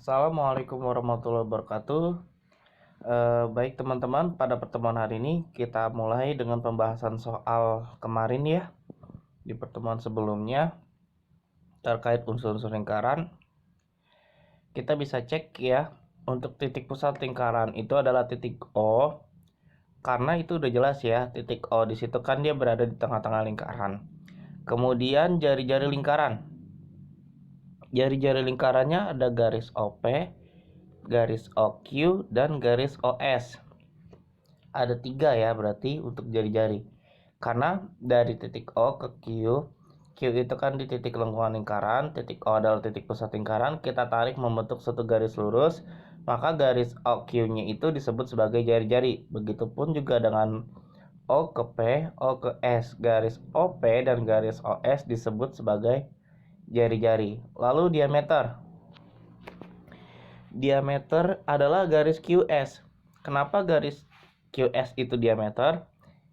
Assalamualaikum warahmatullahi wabarakatuh. Baik teman-teman, pada pertemuan hari ini kita mulai dengan pembahasan soal kemarin ya. Di pertemuan sebelumnya terkait unsur-unsur lingkaran, kita bisa cek ya, untuk titik pusat lingkaran itu adalah titik O. Karena itu udah jelas ya, titik O di situ kan dia berada di tengah-tengah lingkaran. Kemudian jari-jari lingkaran. Jari-jari lingkarannya ada garis OP, garis OQ, dan garis OS. Ada 3 ya berarti untuk jari-jari. Karena dari titik O ke Q itu kan di titik lengkungan lingkaran, titik O adalah titik pusat lingkaran, kita tarik membentuk satu garis lurus, maka garis OQ-nya itu disebut sebagai jari-jari. Begitupun juga dengan O ke P, O ke S. Garis OP dan garis OS disebut sebagai jari-jari. Lalu diameter. Diameter adalah garis QS. Kenapa garis QS itu diameter?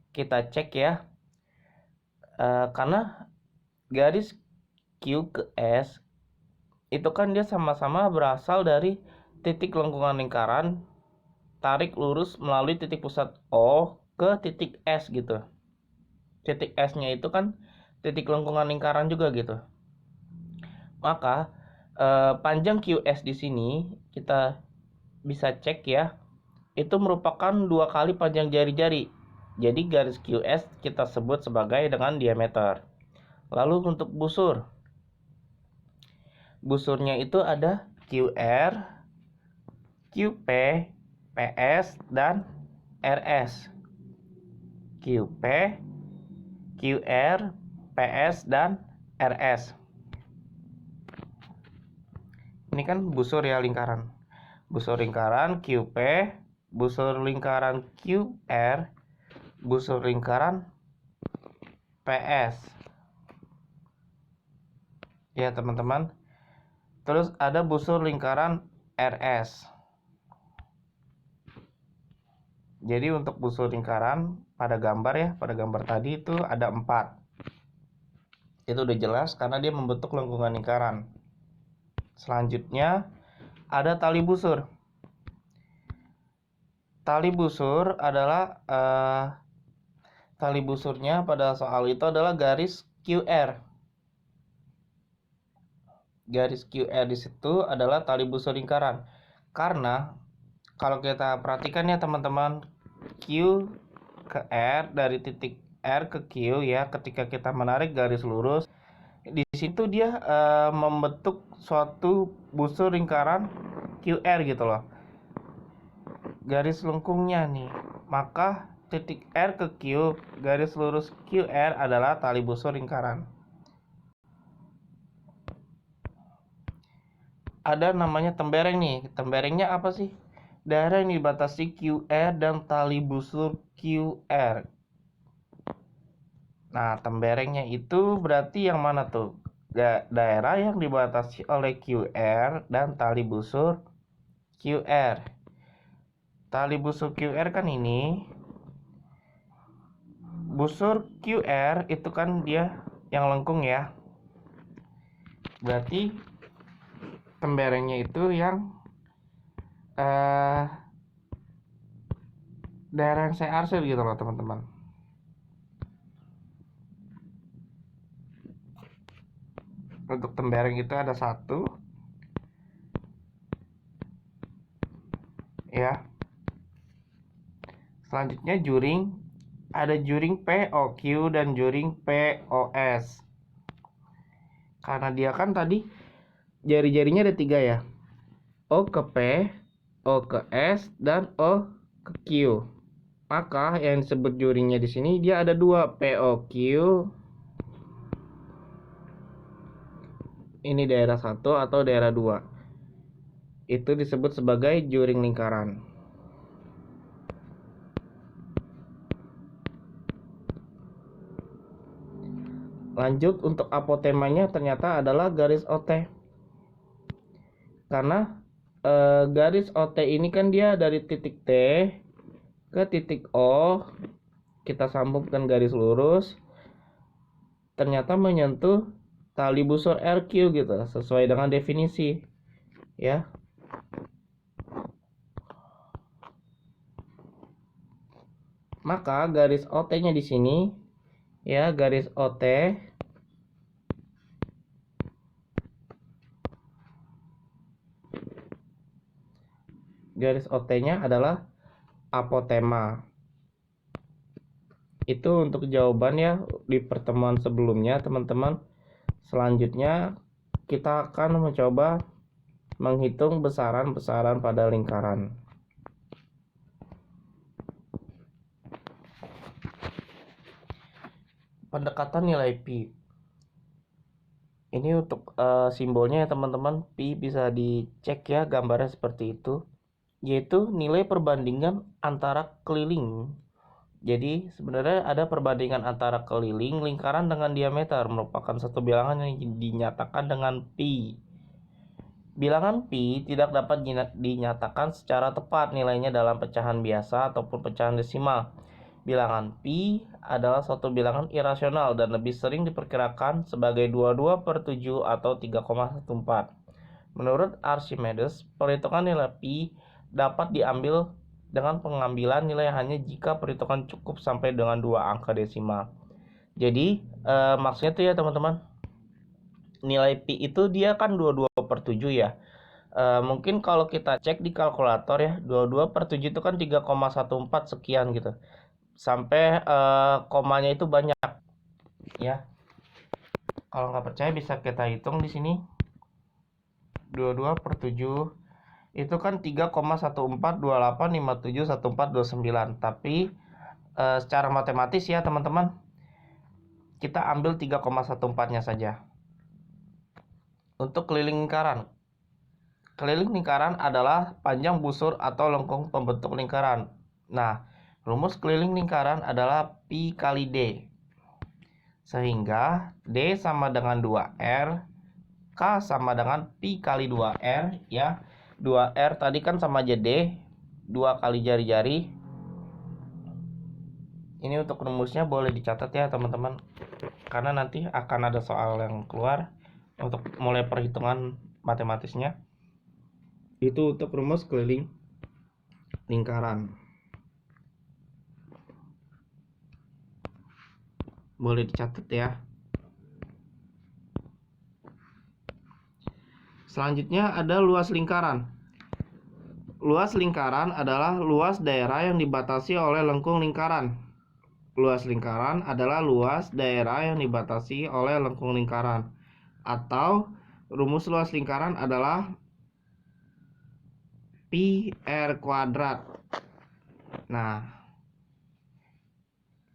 Kita cek ya. Karena garis Q ke S itu kan dia sama-sama berasal dari titik lengkungan lingkaran, tarik lurus melalui titik pusat O ke titik S gitu. Titik S-nya itu kan titik lengkungan lingkaran juga gitu. Maka panjang QS di sini kita bisa cek ya, itu merupakan 2 kali panjang jari-jari. Jadi garis QS kita sebut sebagai dengan diameter. Lalu untuk busur. Busurnya itu ada QR, QP, PS, dan RS. QP, QR, PS, dan RS. Ini kan busur ya lingkaran. Busur lingkaran QP, busur lingkaran QR, busur lingkaran PS. Ya teman-teman. Terus ada busur lingkaran RS. Jadi untuk busur lingkaran pada gambar ya, pada gambar tadi itu ada 4. Itu udah jelas karena dia membentuk lengkungan lingkaran. Selanjutnya ada tali busur. Tali busur adalah tali busurnya pada soal itu adalah garis QR. Garis QR di situ adalah tali busur lingkaran. Karena kalau kita perhatikan ya teman-teman, Q ke R, dari titik R ke Q ya, ketika kita menarik garis lurus, di situ dia membentuk suatu busur lingkaran QR gitu loh. Garis lengkungnya nih. Maka titik R ke Q, garis lurus QR adalah tali busur lingkaran. Ada namanya tembereng nih. Temberengnya apa sih? Daerah yang dibatasi QR dan tali busur QR. Nah, temberengnya itu berarti yang mana tuh? Daerah yang dibatasi oleh QR dan tali busur QR. Tali busur QR kan ini. Busur QR itu kan dia yang lengkung ya. Berarti temberengnya itu yang daerah yang saya arsir gitu loh teman-teman. Untuk tembereng itu ada 1 ya. Selanjutnya juring. Ada juring POQ dan juring POS. Karena dia kan tadi jari-jarinya ada 3 ya. O ke P, O ke S, dan O ke Q. Maka yang disebut juringnya di sini dia ada 2, POQ. Ini daerah 1 atau daerah 2. Itu disebut sebagai juring lingkaran. Lanjut untuk apotemanya ternyata adalah garis OT. Karena garis OT ini kan dia dari titik T ke titik O, kita sambungkan garis lurus, ternyata menyentuh tali busur RQ gitu, sesuai dengan definisi ya. Maka garis OT-nya di sini ya, garis OT nya adalah apotema. Itu untuk jawaban ya di pertemuan sebelumnya, teman-teman. Selanjutnya kita akan mencoba menghitung besaran-besaran pada lingkaran. Pendekatan nilai pi. Ini untuk simbolnya ya teman-teman. Pi bisa dicek ya, gambarnya seperti itu, yaitu nilai perbandingan antara keliling. Jadi sebenarnya ada perbandingan antara keliling lingkaran dengan diameter, merupakan satu bilangan yang dinyatakan dengan pi. Bilangan pi tidak dapat dinyatakan secara tepat nilainya dalam pecahan biasa ataupun pecahan desimal. Bilangan pi adalah suatu bilangan irasional dan lebih sering diperkirakan sebagai 22/7 atau 3,14. Menurut Archimedes, perhitungan nilai pi dapat diambil dengan pengambilan nilai hanya jika perhitungan cukup sampai dengan 2 angka desimal. Jadi maksudnya tuh ya teman-teman, nilai pi itu dia kan 22/7 ya. Mungkin kalau kita cek di kalkulator ya, 22/7 itu kan 3,14 sekian gitu. Sampai komanya itu banyak ya. Kalau nggak percaya bisa kita hitung di sini. 22/7 itu kan 3,1428571429. Tapi secara matematis ya teman-teman, kita ambil 3,14-nya saja. Untuk keliling lingkaran. Keliling lingkaran adalah panjang busur atau lengkung pembentuk lingkaran. Nah, rumus keliling lingkaran adalah pi kali D. Sehingga D sama dengan 2R, K sama dengan pi kali 2R ya. 2R tadi kan sama aja D, 2 kali jari-jari. Ini untuk rumusnya boleh dicatat ya teman-teman, karena nanti akan ada soal yang keluar untuk mulai perhitungan matematisnya. Itu untuk rumus keliling lingkaran. Boleh dicatat ya. Selanjutnya ada luas lingkaran. Luas lingkaran adalah luas daerah yang dibatasi oleh lengkung lingkaran. Luas lingkaran adalah luas daerah yang dibatasi oleh lengkung lingkaran. Atau rumus luas lingkaran adalah pi r kuadrat. Nah,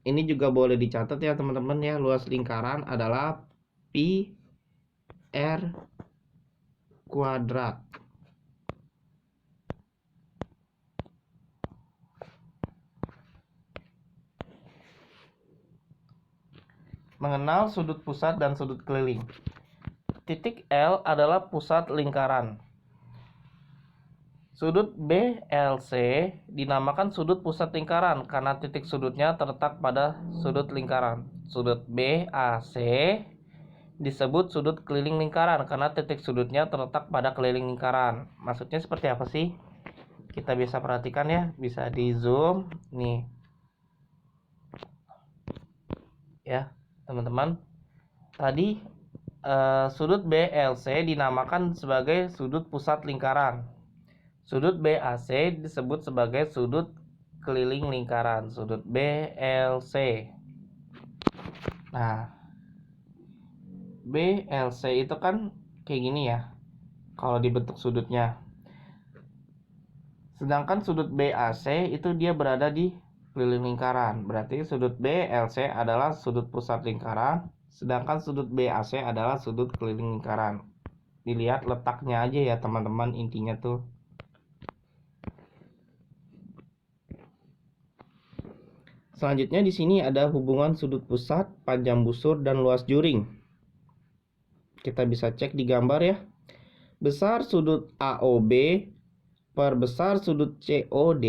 ini juga boleh dicatat ya teman-teman ya. Luas lingkaran adalah pi r kuadrat. Mengenal sudut pusat dan sudut keliling. Titik L adalah pusat lingkaran. Sudut BLC dinamakan sudut pusat lingkaran karena titik sudutnya terletak pada sudut lingkaran. Sudut BAC disebut sudut keliling lingkaran karena titik sudutnya terletak pada keliling lingkaran. Maksudnya seperti apa sih? Kita bisa perhatikan ya, bisa di zoom nih ya teman-teman. Tadi sudut BLC dinamakan sebagai sudut pusat lingkaran. Sudut BAC disebut sebagai sudut keliling lingkaran. Sudut BLC. Nah, BLC itu kan kayak gini ya kalau dibentuk sudutnya. Sedangkan sudut BAC itu dia berada di keliling lingkaran. Berarti sudut BLC adalah sudut pusat lingkaran, sedangkan sudut BAC adalah sudut keliling lingkaran. Dilihat letaknya aja ya teman-teman, intinya tuh. Selanjutnya di sini ada hubungan sudut pusat, panjang busur, dan luas juring. Kita bisa cek di gambar ya. Besar sudut AOB per besar sudut COD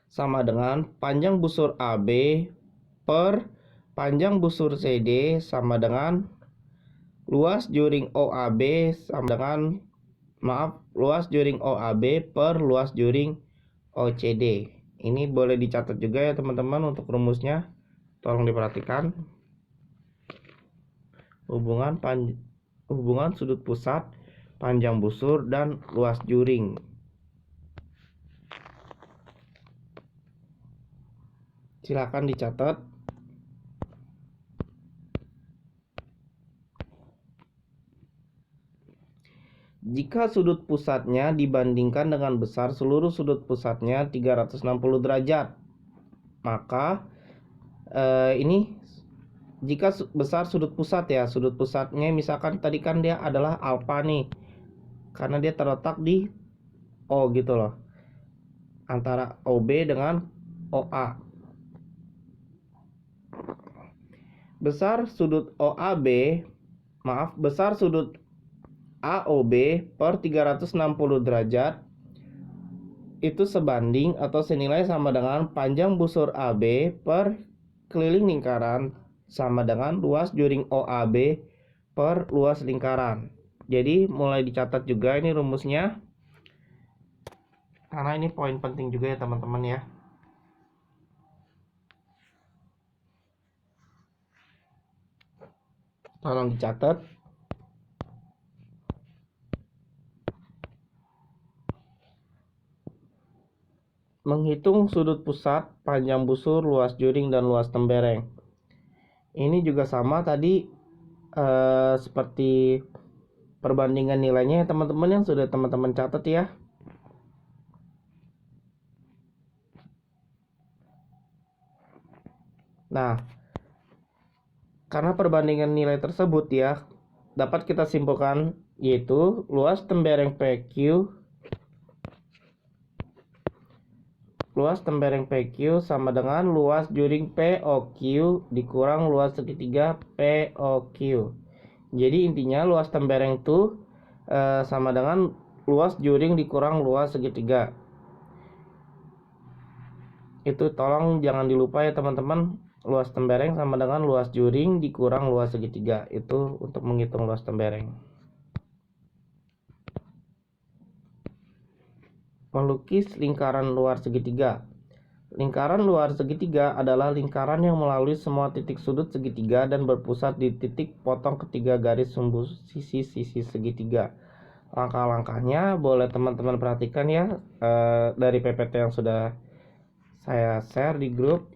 sama dengan panjang busur AB per panjang busur CD sama dengan luas juring OAB sama dengan luas juring OAB per luas juring OCD. Ini boleh dicatat juga ya teman-teman untuk rumusnya. Tolong diperhatikan. Hubungan sudut pusat, panjang busur, dan luas juring. Silakan dicatat. Jika sudut pusatnya dibandingkan dengan besar, seluruh sudut pusatnya 360 derajat. Maka ini jika besar sudut pusat ya, sudut pusatnya misalkan tadi kan dia adalah alfa nih. Karena dia terletak di O gitu loh. Antara OB dengan OA. Besar sudut AOB per 360 derajat itu sebanding atau senilai sama dengan panjang busur AB per keliling lingkaran sama dengan luas juring OAB per luas lingkaran. Jadi mulai dicatat juga ini rumusnya, karena ini poin penting juga ya teman-teman ya. Tolong dicatat. Menghitung sudut pusat, panjang busur, luas juring, dan luas tembereng. Ini juga sama tadi seperti perbandingan nilainya teman-teman yang sudah teman-teman catat ya. Nah, karena perbandingan nilai tersebut ya dapat kita simpulkan, yaitu luas tembereng PQ sama dengan luas juring POQ dikurang luas segitiga POQ. Jadi intinya luas tembereng itu sama dengan luas juring dikurang luas segitiga. Itu tolong jangan dilupa ya teman-teman. Luas tembereng sama dengan luas juring dikurang luas segitiga. Itu untuk menghitung luas tembereng. Melukis lingkaran luar segitiga. Lingkaran luar segitiga adalah lingkaran yang melalui semua titik sudut segitiga dan berpusat di titik potong ketiga garis sumbu sisi-sisi segitiga. Langkah-langkahnya boleh teman-teman perhatikan ya dari PPT yang sudah saya share di grup.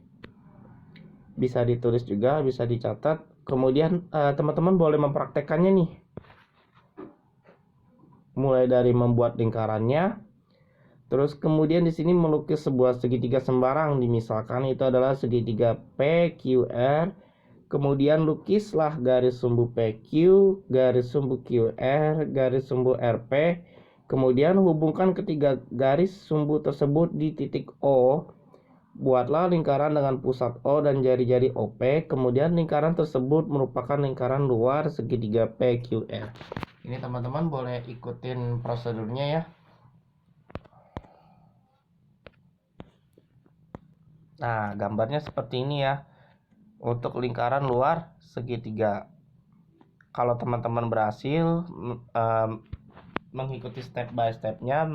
Bisa ditulis juga, bisa dicatat. Kemudian teman-teman boleh mempraktekannya nih. Mulai dari membuat lingkarannya. Terus kemudian di sini melukis sebuah segitiga sembarang, misalkan itu adalah segitiga PQR. Kemudian lukislah garis sumbu PQ, garis sumbu QR, garis sumbu RP. Kemudian hubungkan ketiga garis sumbu tersebut di titik O. Buatlah lingkaran dengan pusat O dan jari-jari OP. Kemudian lingkaran tersebut merupakan lingkaran luar segitiga PQR. Ini teman-teman boleh ikutin prosedurnya ya. Nah, gambarnya seperti ini ya untuk lingkaran luar segitiga. Kalau teman-teman berhasil mengikuti step by stepnya,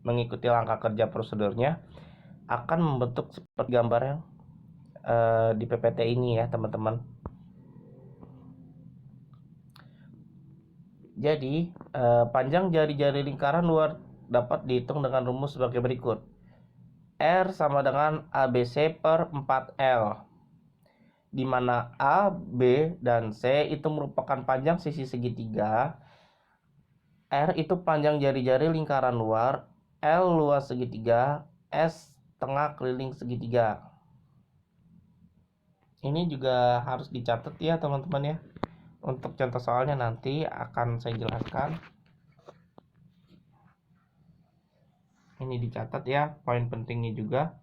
mengikuti langkah kerja prosedurnya, akan membentuk seperti gambar yang di PPT ini ya teman-teman. Jadi panjang jari-jari lingkaran luar dapat dihitung dengan rumus sebagai berikut. R sama dengan ABC per 4L, di mana A, B, dan C itu merupakan panjang sisi segitiga. R itu panjang jari-jari lingkaran luar, L luas segitiga, S tengah keliling segitiga. Ini juga harus dicatat ya teman-teman ya. Untuk contoh soalnya nanti akan saya jelaskan. Ini dicatat ya, poin pentingnya juga.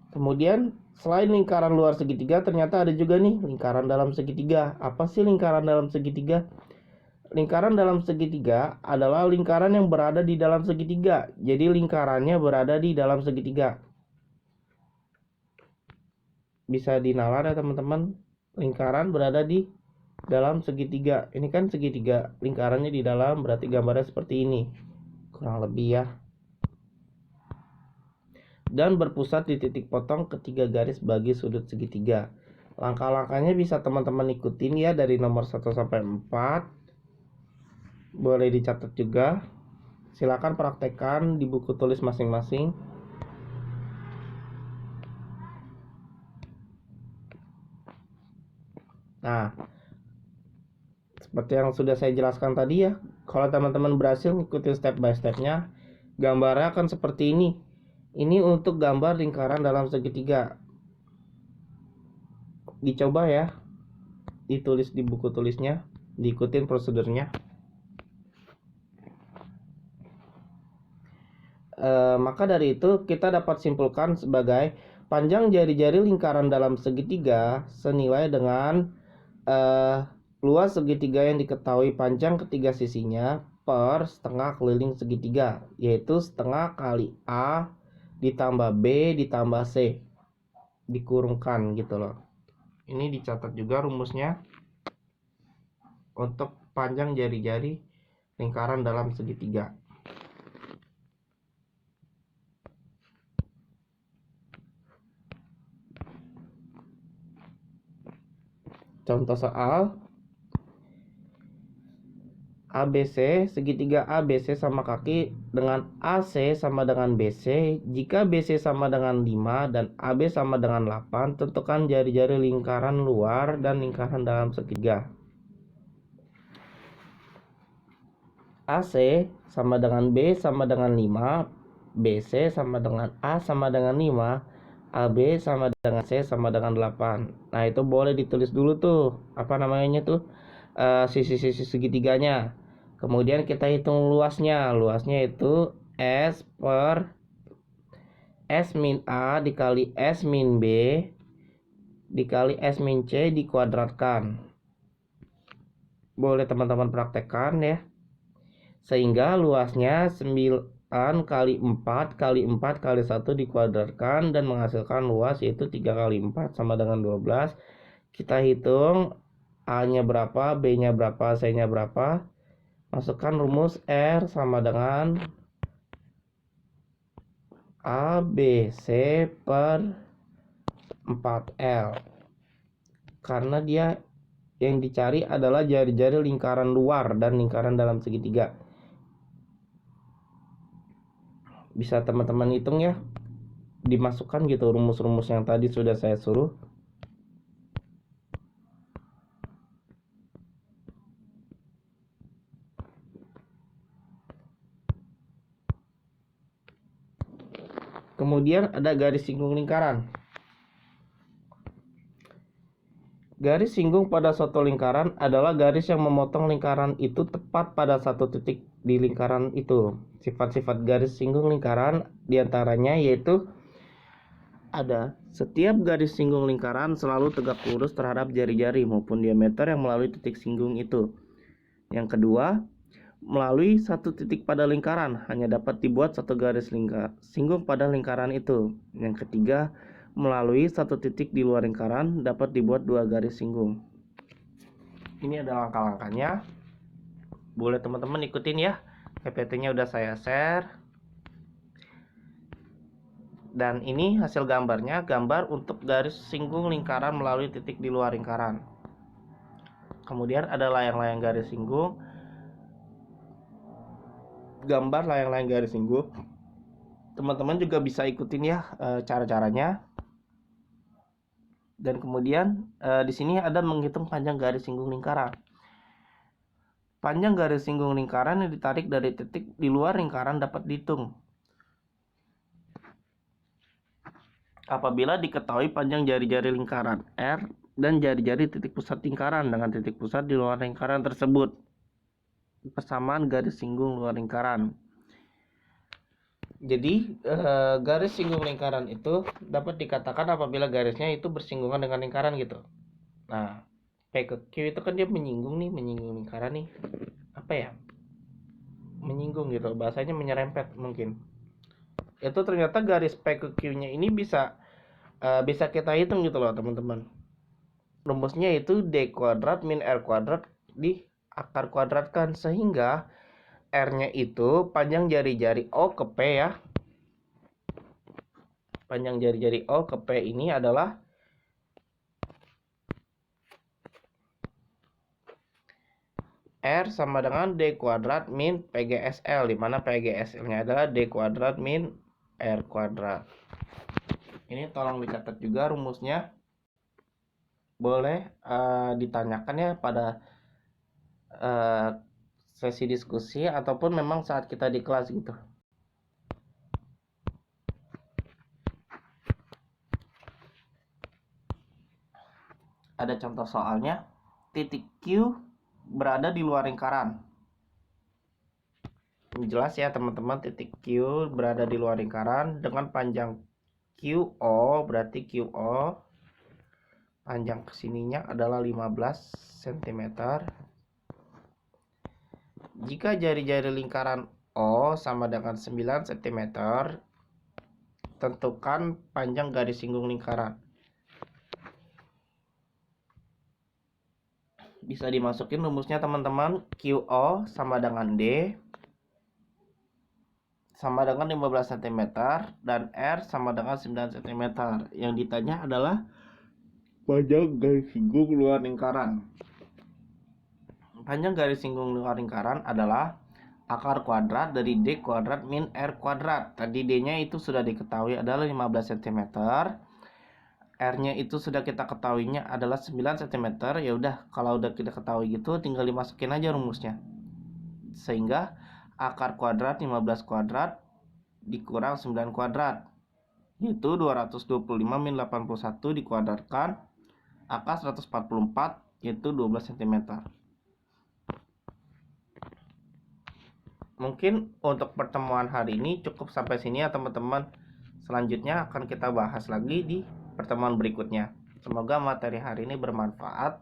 Kemudian selain lingkaran luar segitiga, ternyata ada juga nih lingkaran dalam segitiga. Apa sih lingkaran dalam segitiga? Lingkaran dalam segitiga adalah lingkaran yang berada di dalam segitiga. Jadi lingkarannya berada di dalam segitiga. Bisa dinalar ya teman-teman. Lingkaran berada di dalam segitiga. Ini kan segitiga, lingkarannya di dalam, berarti gambarnya seperti ini kurang lebih ya. Dan berpusat di titik potong ketiga garis bagi sudut segitiga. Langkah-langkahnya bisa teman-teman ikutin ya dari nomor 1 sampai 4. Boleh dicatat juga. Silakan praktekkan di buku tulis masing-masing. Nah, seperti yang sudah saya jelaskan tadi ya, kalau teman-teman berhasil mengikuti step by stepnya, gambarnya akan seperti ini. Ini untuk gambar lingkaran dalam segitiga. Dicoba ya, ditulis di buku tulisnya, diikutin prosedurnya. Maka dari itu kita dapat simpulkan sebagai panjang jari-jari lingkaran dalam segitiga senilai dengan luas segitiga yang diketahui panjang ketiga sisinya per setengah keliling segitiga, yaitu setengah kali A ditambah B ditambah C dikurungkan gitu loh. Ini dicatat juga rumusnya untuk panjang jari-jari lingkaran dalam segitiga. Contoh soal ABC, segitiga ABC sama kaki dengan AC sama dengan BC. Jika BC sama dengan 5 dan AB sama dengan 8, tentukan jari-jari lingkaran luar dan lingkaran dalam segitiga. AC sama dengan B sama dengan 5, BC sama dengan A sama dengan 5, AB sama dengan C sama dengan 8. Nah, itu boleh ditulis dulu tuh, apa namanya tuh, sisi-sisi segitiganya. Kemudian kita hitung luasnya. Luasnya itu S per S min A dikali S min B dikali S min C dikuadratkan. Boleh teman-teman praktekkan ya. Sehingga luasnya 9 kali 4 kali 4 kali 1 dikuadratkan dan menghasilkan luas yaitu 3 kali 4 sama dengan 12. Kita hitung A-nya berapa, B-nya berapa, C-nya berapa. Masukkan rumus R sama dengan ABC per 4L. Karena dia yang dicari adalah jari-jari lingkaran luar dan lingkaran dalam segitiga. Bisa teman-teman hitung ya, dimasukkan gitu rumus-rumus yang tadi sudah saya suruh. Kemudian ada garis singgung lingkaran. Garis singgung pada suatu lingkaran adalah garis yang memotong lingkaran itu tepat pada satu titik di lingkaran itu. Sifat-sifat garis singgung lingkaran diantaranya yaitu ada setiap garis singgung lingkaran selalu tegak lurus terhadap jari-jari maupun diameter yang melalui titik singgung itu. Yang kedua, melalui satu titik pada lingkaran hanya dapat dibuat satu garis singgung pada lingkaran itu. Yang ketiga, melalui satu titik di luar lingkaran dapat dibuat dua garis singgung. Ini adalah langkah-langkahnya. Boleh teman-teman ikutin ya. PPT-nya udah saya share. Dan ini hasil gambarnya, gambar untuk garis singgung lingkaran melalui titik di luar lingkaran. Kemudian ada layang-layang garis singgung. Gambar layang-layang garis singgung. Teman-teman juga bisa ikutin ya cara-caranya. Dan kemudian di sini ada menghitung panjang garis singgung lingkaran. Panjang garis singgung lingkaran yang ditarik dari titik di luar lingkaran dapat dihitung apabila diketahui panjang jari-jari lingkaran R dan jari-jari titik pusat lingkaran dengan titik pusat di luar lingkaran tersebut. Persamaan garis singgung luar lingkaran. Jadi garis singgung lingkaran itu dapat dikatakan apabila garisnya itu bersinggungan dengan lingkaran gitu. Nah, P ke Q itu kan dia menyinggung lingkaran nih. Apa ya? Menyinggung gitu. Bahasanya menyerempet mungkin. Itu ternyata garis P ke Q-nya ini bisa kita hitung gitu loh, teman-teman. rumusnya itu D kuadrat min R kuadrat di akar kuadratkan, sehingga R-nya itu panjang jari-jari O ke P ya. Panjang jari-jari O ke P ini adalah R sama dengan D kuadrat min PGSL, di mana PGSL-nya adalah D kuadrat min R kuadrat. Ini tolong dicatat juga rumusnya. Boleh ditanyakan ya pada sesi diskusi ataupun memang saat kita di kelas gitu. Ada contoh soalnya, titik Q berada di luar lingkaran. Ini jelas ya teman-teman, titik Q berada di luar lingkaran dengan panjang QO, berarti QO panjang kesininya adalah 15 cm. Jika jari-jari lingkaran O sama dengan 9 cm, tentukan panjang garis singgung lingkaran. Bisa dimasukin rumusnya teman-teman, QO sama dengan D sama dengan 15 cm dan R sama dengan 9 cm. Yang ditanya adalah panjang garis singgung luar lingkaran. Panjang garis singgung luar lingkaran adalah akar kuadrat dari D kuadrat min R kuadrat. Tadi D-nya itu sudah diketahui adalah 15 cm. R-nya itu sudah kita ketahuinya adalah 9 cm. Ya udah, kalau udah kita ketahui gitu tinggal dimasukin aja rumusnya. Sehingga akar kuadrat 15 kuadrat dikurang 9 kuadrat, yaitu 225 min 81 dikuadratkan akar 144, yaitu 12 cm. Mungkin untuk pertemuan hari ini cukup sampai sini ya teman-teman. Selanjutnya akan kita bahas lagi di pertemuan berikutnya. Semoga materi hari ini bermanfaat.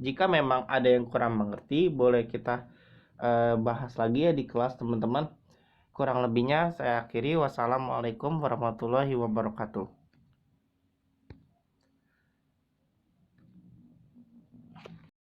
Jika memang ada yang kurang mengerti, boleh kita bahas lagi ya di kelas teman-teman. Kurang lebihnya saya akhiri. Wassalamualaikum warahmatullahi wabarakatuh.